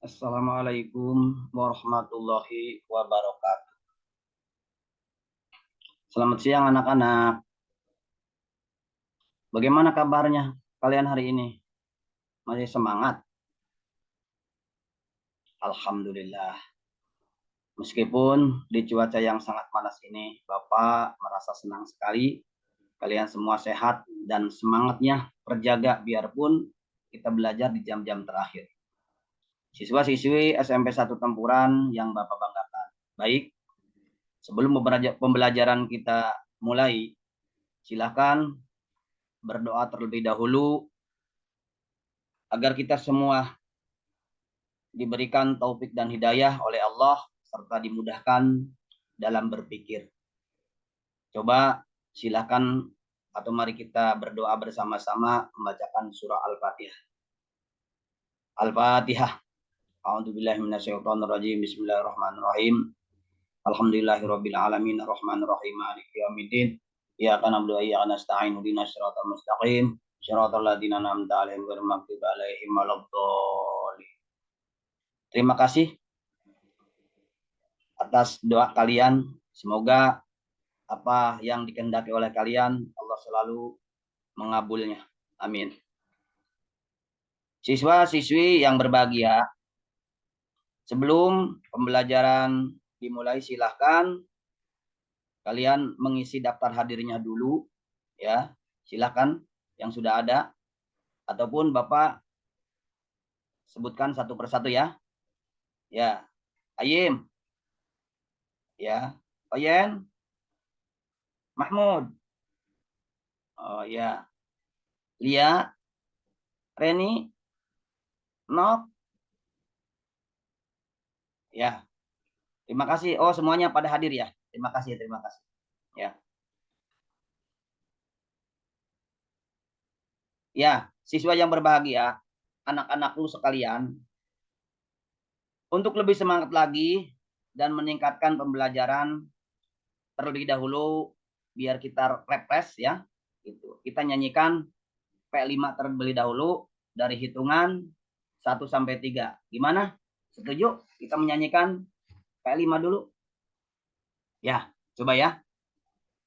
Assalamualaikum warahmatullahi wabarakatuh. Selamat siang anak-anak. Bagaimana kabarnya kalian hari ini? Masih semangat? Alhamdulillah. Meskipun di cuaca yang sangat panas ini, Bapak merasa senang sekali kalian semua sehat dan semangatnya terjaga biarpun kita belajar di jam-jam terakhir. Siswa-siswi SMP 1 Tempuran yang Bapak banggakan. Baik, sebelum pembelajaran kita mulai, silakan berdoa terlebih dahulu agar kita semua diberikan taufik dan hidayah oleh Allah serta dimudahkan dalam berpikir. Coba silakan atau mari kita berdoa bersama-sama membacakan surah Al-Fatihah. Al-Fatihah. A'udzubillahi minasyaitonirrajim. Bismillahirrahmanirrahim. Alhamdulillahirabbil alamin arrahmanirrahim maliki yaumiddin. Iyyaka na'budu wa iyyaka nasta'in ihdinas siratal mustaqim. Siratal ladzina an'amta 'alaihim ghairil maghdubi 'alaihim waladdallin. Terima kasih atas doa kalian. Semoga apa yang dikehendaki oleh kalian Allah selalu mengabulnya. Amin. Siswa-siswi yang berbahagia, sebelum pembelajaran dimulai silahkan kalian mengisi daftar hadirnya dulu ya. Silahkan yang sudah ada ataupun Bapak sebutkan satu persatu ya. Ya, Ayim. Ya, Oyen. Mahmud. Oh ya. Lia, Reni, Nok. Ya. Terima kasih. Oh, semuanya pada hadir ya. Terima kasih, terima kasih. Ya. Ya, siswa yang berbahagia, anak-anakku sekalian, untuk lebih semangat lagi dan meningkatkan pembelajaran terlebih dahulu biar kita refresh ya. Itu. Kita nyanyikan P5 terlebih dahulu dari hitungan 1 sampai 3. Gimana? Setuju? Kita menyanyikan P5 dulu. Ya, coba ya.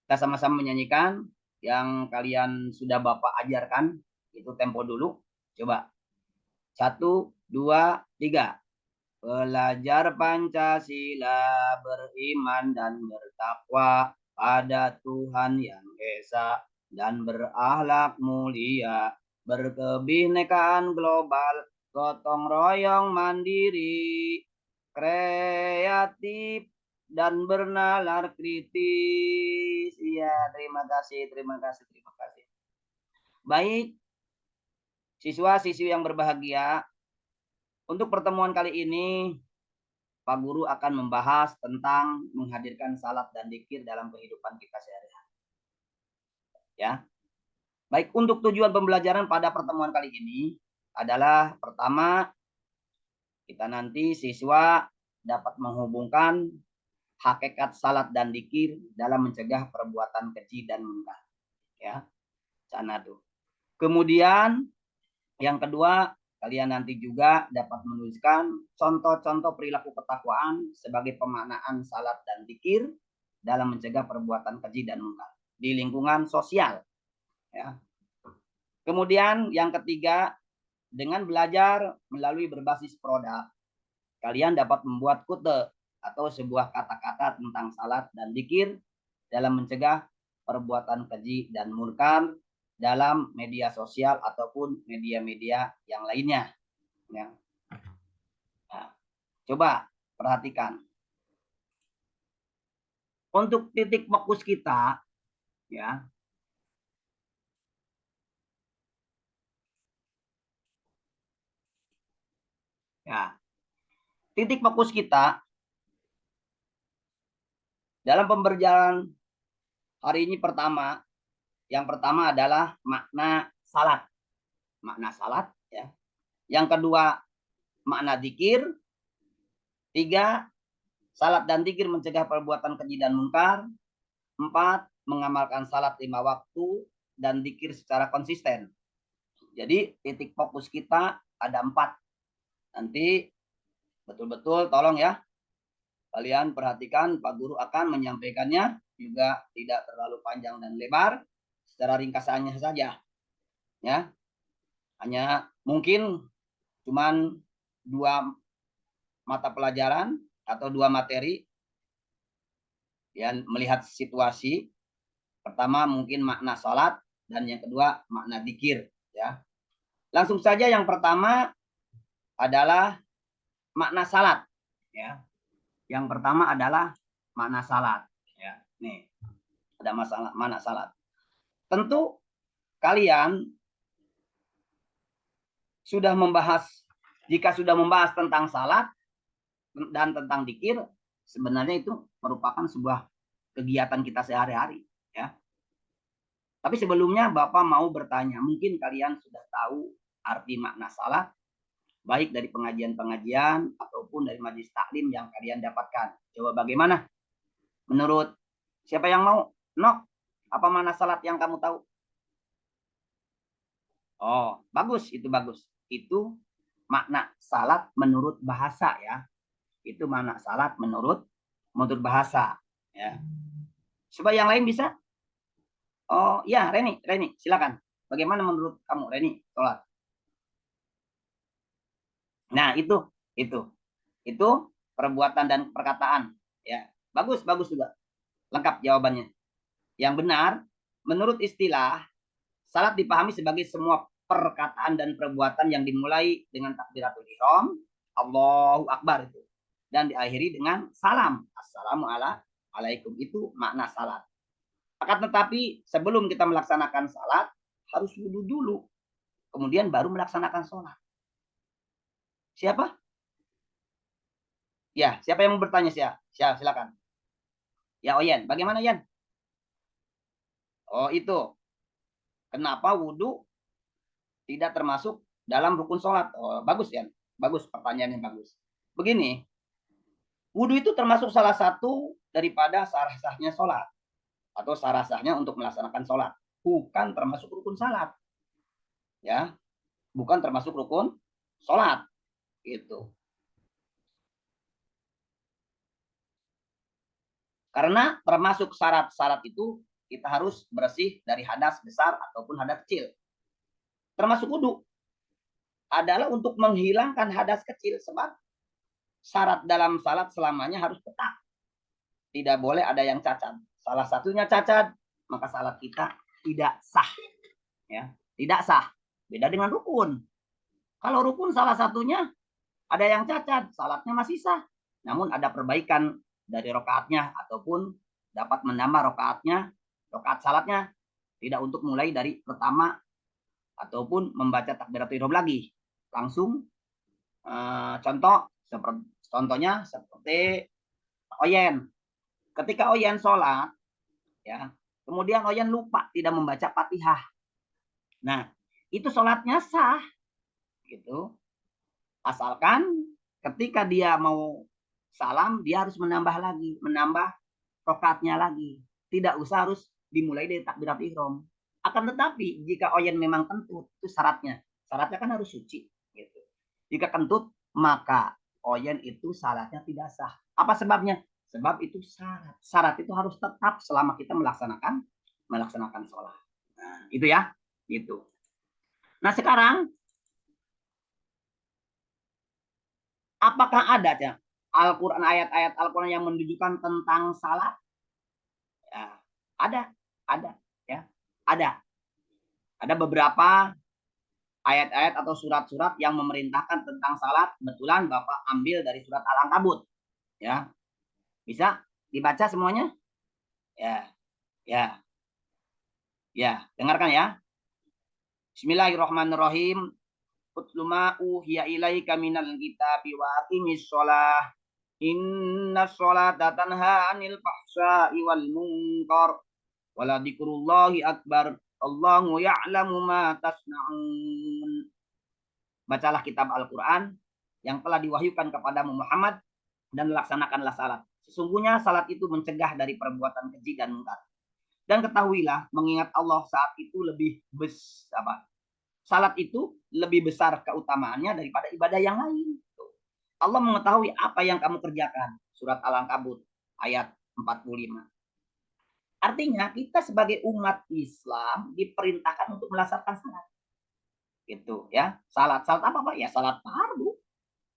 Kita sama-sama menyanyikan yang kalian sudah Bapak ajarkan. Itu tempo dulu. Coba. 1, 2, 3. Belajar Pancasila, beriman dan bertakwa pada Tuhan yang Esa dan berakhlak mulia, berkebinekaan global, gotong royong mandiri, kreatif dan bernalar kritis. Ya, terima kasih, terima kasih, terima kasih. Baik, siswa-siswi yang berbahagia, untuk pertemuan kali ini Pak Guru akan membahas tentang menghadirkan salat dan dzikir dalam kehidupan kita sehari-hari. Ya. Baik, untuk tujuan pembelajaran pada pertemuan kali ini adalah pertama, kita nanti siswa dapat menghubungkan hakikat salat dan dzikir dalam mencegah perbuatan keji dan munkar. Ya. Sana tuh. Kemudian yang kedua, kalian nanti juga dapat menuliskan contoh-contoh perilaku ketakwaan sebagai pemaknaan salat dan dzikir dalam mencegah perbuatan keji dan munkar di lingkungan sosial. Ya. Kemudian yang ketiga, dengan belajar melalui berbasis produk, kalian dapat membuat kute atau sebuah kata-kata tentang salat dan dzikir dalam mencegah perbuatan keji dan munkar dalam media sosial ataupun media-media yang lainnya. Ya. Nah, coba perhatikan. Untuk titik fokus kita, ya, ya, titik fokus kita dalam pembelajaran hari ini yang pertama adalah makna salat, ya. Yang kedua makna dzikir, 3 salat dan dzikir mencegah perbuatan keji dan munkar, 4 mengamalkan salat 5 waktu dan dzikir secara konsisten. Jadi titik fokus kita ada 4. Nanti Betul-betul tolong ya. Kalian perhatikan, Pak Guru akan menyampaikannya juga tidak terlalu panjang dan lebar, secara ringkasannya saja. Ya, hanya mungkin cuman 2 mata pelajaran atau 2 materi yang melihat situasi. Pertama mungkin makna salat dan yang kedua makna dzikir ya. Langsung saja yang pertama adalah makna salat ya. Yang pertama adalah makna salat ya. Nih, ada masalah makna salat. Tentu kalian sudah membahas, jika sudah membahas tentang salat dan tentang dzikir, sebenarnya itu merupakan sebuah kegiatan kita sehari-hari ya. Tapi sebelumnya Bapak mau bertanya, mungkin kalian sudah tahu arti makna salat, baik dari pengajian-pengajian ataupun dari majelis taklim yang kalian dapatkan. Coba bagaimana? Menurut siapa yang mau? Nok, apa makna salat yang kamu tahu? Oh, bagus, itu bagus. Itu makna salat menurut bahasa ya. Itu makna salat menurut bahasa ya. Coba yang lain bisa? Oh, ya, Reni, silakan. Bagaimana menurut kamu, Reni, sholat? Nah, itu perbuatan dan perkataan. Ya, bagus juga. Lengkap jawabannya. Yang benar, menurut istilah, salat dipahami sebagai semua perkataan dan perbuatan yang dimulai dengan takbiratul ihram, Allahu Akbar itu, dan diakhiri dengan salam, Assalamualaikum. Itu makna salat. Akan tetapi sebelum kita melaksanakan salat harus wudhu dulu, kemudian baru melaksanakan sholat. Siapa? Ya, siapa yang mau bertanya? Silakan. Ya, Oyen. Bagaimana, Yan? Oh, itu. Kenapa wudhu tidak termasuk dalam rukun sholat? Oh, bagus, Yan. Bagus, pertanyaan yang bagus. Begini, wudhu itu termasuk salah satu daripada sah-sahnya sholat. Atau sah-sahnya untuk melaksanakan sholat. Bukan termasuk rukun sholat. Ya, bukan termasuk rukun sholat. Gitu. Karena termasuk syarat-syarat itu kita harus bersih dari hadas besar ataupun hadas kecil. Termasuk wudhu adalah untuk menghilangkan hadas kecil, sebab syarat dalam salat selamanya harus tetap. Tidak boleh ada yang cacat. Salah satunya cacat, maka salat kita tidak sah. Ya, tidak sah. Beda dengan rukun. Kalau rukun salah satunya ada yang cacat, salatnya masih sah. Namun ada perbaikan dari rokaatnya ataupun dapat menambah rokaat salatnya, tidak untuk mulai dari pertama ataupun membaca takbiratul ihram lagi. Langsung contohnya seperti Oyen. Ketika Oyen sholat, ya, kemudian Oyen lupa tidak membaca Fatihah. Nah, itu sholatnya sah, gitu. Asalkan ketika dia mau salam, dia harus menambah rokaatnya lagi. Tidak usah harus dimulai dari takbiratul ihram. Akan tetapi jika Oyen memang kentut, itu syaratnya kan harus suci. Gitu. Jika kentut, maka Oyen itu salatnya tidak sah. Apa sebabnya? Sebab itu syarat. Syarat itu harus tetap selama kita melaksanakan sholat. Nah, itu ya. Gitu. Nah, sekarang apakah ada ya Al-Quran, ayat-ayat Al-Quran yang menunjukkan tentang salat? Ya, ada, ya, ada beberapa ayat-ayat atau surat-surat yang memerintahkan tentang salat. Kebetulan Bapak ambil dari surat Al-Ankabut, ya, bisa dibaca semuanya? Ya, dengarkan ya. Bismillahirrahmanirrahim. Utlu ma uhiya ilaika minal kitabi wa aqimis shalah. Inna sholata tanha 'anil fahsya'i wal munkar. Wala dzikrullahi akbar. Allahu ya'lamu ma tasna'un. Bacalah kitab Al-Qur'an yang telah diwahyukan kepadamu Muhammad dan laksanakanlah salat. Sesungguhnya salat itu mencegah dari perbuatan keji dan mungkar. Dan ketahuilah, mengingat Allah saat itu lebih salat itu lebih besar keutamaannya daripada ibadah yang lain. Allah mengetahui apa yang kamu kerjakan. Surat Al-Ankabut ayat 45. Artinya kita sebagai umat Islam diperintahkan untuk melaksanakan salat. Gitu ya. Salat apa Pak? Ya salat fardu.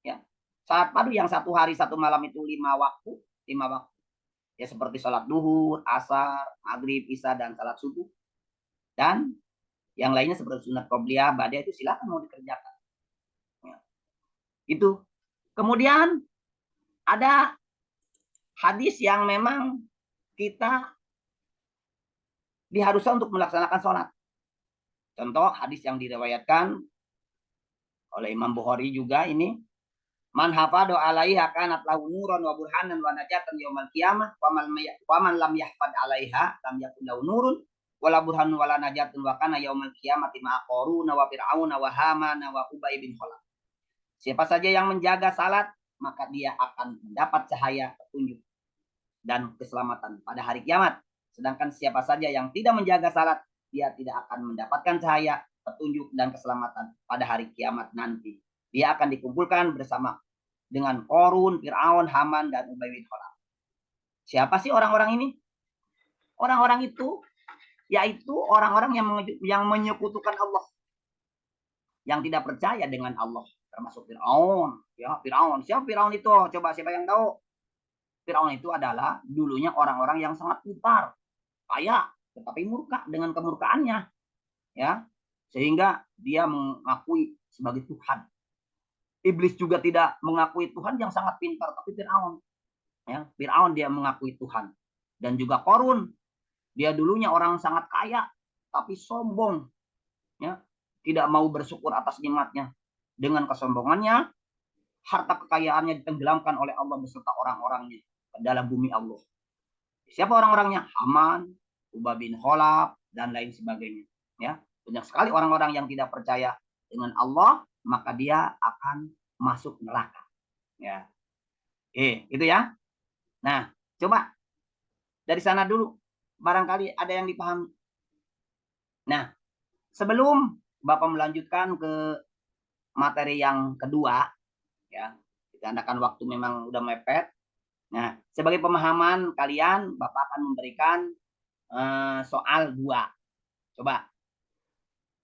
Ya. Salat fardu yang 1 hari 1 malam itu 5 waktu, 5 waktu. Ya seperti salat duhur, asar, maghrib, isya dan salat subuh. Dan yang lainnya seperti sunat qobliyah, ba'diyah itu silakan mau dikerjakan. Ya. Itu. Kemudian ada hadis yang memang kita diharuskan untuk melaksanakan sholat. Contoh hadis yang diriwayatkan oleh Imam Bukhari juga ini, man hafadu alaiha kanat lahu nuran wa burhanan wa najatan yaumal qiyamah wa man lam yahfad alaiha lam yakun lahu nurun wala burhanun wala najatun wa kana yaumal qiyamati ma'a qaruna wa fir'auna wa hamana wa ubay bin khalaf. Siapa saja yang menjaga salat, maka dia akan mendapat cahaya petunjuk dan keselamatan pada hari kiamat. Sedangkan siapa saja yang tidak menjaga salat, dia tidak akan mendapatkan cahaya, petunjuk, dan keselamatan pada hari kiamat nanti. Dia akan dikumpulkan bersama dengan Qarun, Fir'aun, Haman, dan Ubay bin Khalaf. Siapa sih orang-orang ini? Orang-orang itu yaitu orang-orang yang menyekutukan Allah, yang tidak percaya dengan Allah, termasuk Fir'aun. Ya, Fir'aun. Siapa Fir'aun itu? Coba siapa yang tahu? Fir'aun itu adalah dulunya orang-orang yang sangat pintar, kaya, tetapi murka dengan kemurkaannya, ya, sehingga dia mengakui sebagai Tuhan. Iblis juga tidak mengakui Tuhan yang sangat pintar, tapi Fir'aun, ya, Fir'aun dia mengakui Tuhan. Dan juga Qarun, dia dulunya orang sangat kaya, tapi sombong, ya, tidak mau bersyukur atas nikmatnya. Dengan kesombongannya, harta kekayaannya ditenggelamkan oleh Allah beserta orang-orangnya ke dalam bumi Allah. Siapa orang-orangnya? Haman, Ubay bin Khalaf, dan lain sebagainya. Ya, banyak sekali orang-orang yang tidak percaya dengan Allah, maka dia akan masuk neraka. Ya, itu ya. Nah, coba dari sana dulu, barangkali ada yang dipahami. Nah, sebelum Bapak melanjutkan ke materi yang kedua, ya, dikarenakan waktu memang udah mepet. Nah, sebagai pemahaman kalian, Bapak akan memberikan soal 2. Coba,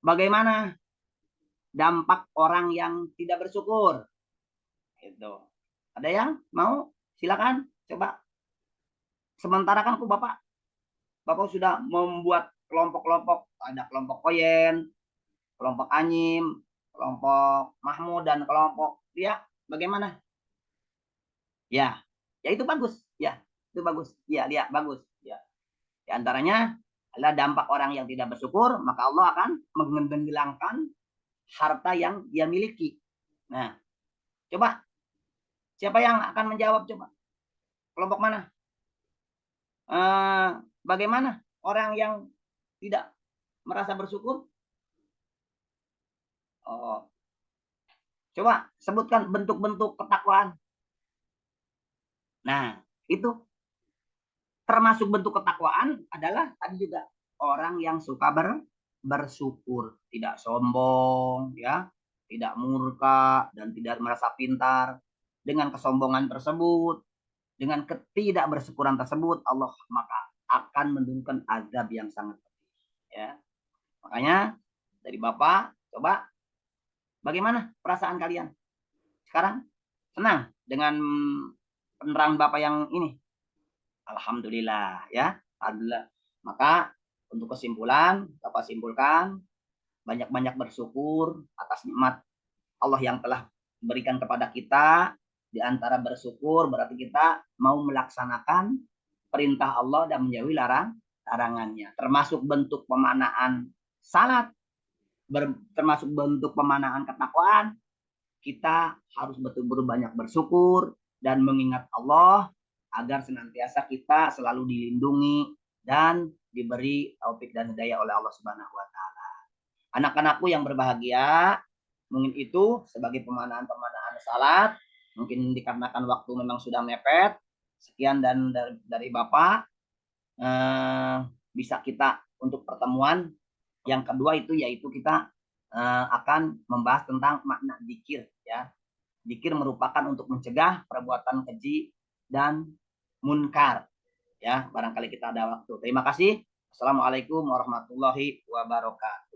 bagaimana dampak orang yang tidak bersyukur? Itu. Ada yang mau? Silakan, coba. Sementara kan Bapak sudah membuat kelompok-kelompok, ada kelompok Koyen, kelompok Anyim, kelompok Mahmud, dan kelompok dia. Bagaimana? Ya, ya itu bagus. Ya, itu bagus. Ya, lihat bagus. Ya. Di antaranya adalah dampak orang yang tidak bersyukur, maka Allah akan menghilangkan harta yang dia miliki. Nah, coba siapa yang akan menjawab? Coba kelompok mana? Bagaimana orang yang tidak merasa bersyukur? Oh, coba sebutkan bentuk-bentuk ketakwaan. Nah, itu termasuk bentuk ketakwaan adalah tadi juga orang yang suka bersyukur, tidak sombong, ya, tidak murka dan tidak merasa pintar. Dengan kesombongan tersebut, dengan ketidakbersyukuran tersebut, Allah maka akan menurunkan azab yang sangat pedih. Ya, makanya dari Bapak, coba bagaimana perasaan kalian sekarang? Senang dengan penerang Bapak yang ini? Alhamdulillah, ya. Alhamdulillah. Maka untuk kesimpulan, Bapak simpulkan banyak-banyak bersyukur atas nikmat Allah yang telah berikan kepada kita. Di antara bersyukur berarti kita mau melaksanakan perintah Allah dan menjauhi larangannya. Termasuk bentuk pemanaan salat, termasuk bentuk pemanaan ketakwaan. Kita harus betul-betul banyak bersyukur dan mengingat Allah agar senantiasa kita selalu dilindungi dan diberi taufik dan hidayah oleh Allah Subhanahu wa taala. Anak-anakku yang berbahagia, mungkin itu sebagai pemanaan-pemanaan salat, mungkin dikarenakan waktu memang sudah mepet. Sekian dan dari Bapak, bisa kita untuk pertemuan yang kedua itu yaitu kita akan membahas tentang makna zikir, ya. Zikir merupakan untuk mencegah perbuatan keji dan munkar. Ya, barangkali kita ada waktu. Terima kasih. Assalamualaikum warahmatullahi wabarakatuh.